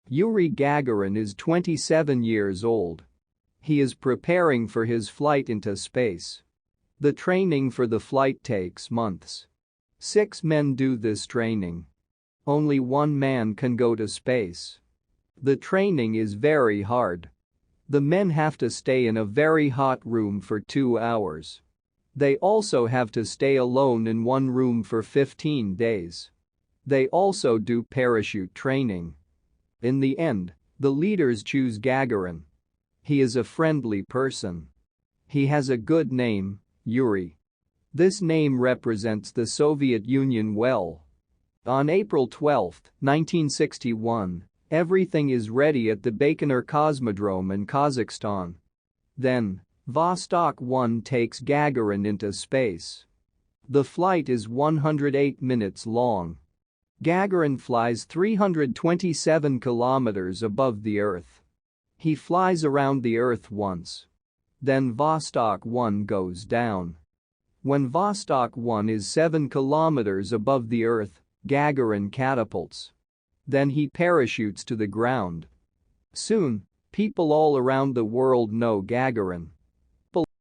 Yuri Gagarin is 27 years old. He is preparing for his flight into space. The training for the flight takes months. 6 men do this training. Only one man can go to space. The training is very hard. The men have to stay in a very hot room for 2 hours. They also have to stay alone in one room for 15 days. They also do parachute training. In the end, the leaders choose Gagarin. He is a friendly person. He has a good name, Yuri. This name represents the Soviet Union well. On April 12, 1961, everything is ready at the Baikonur Cosmodrome in Kazakhstan. Then, Vostok 1 takes Gagarin into space. The flight is 108 minutes long. Gagarin flies 327 kilometers above the Earth. He flies around the Earth once. Then Vostok 1 goes down. When Vostok 1 is 7 kilometers above the Earth, Gagarin catapults. Then he parachutes to the ground. Soon, people all around the world know Gagarin.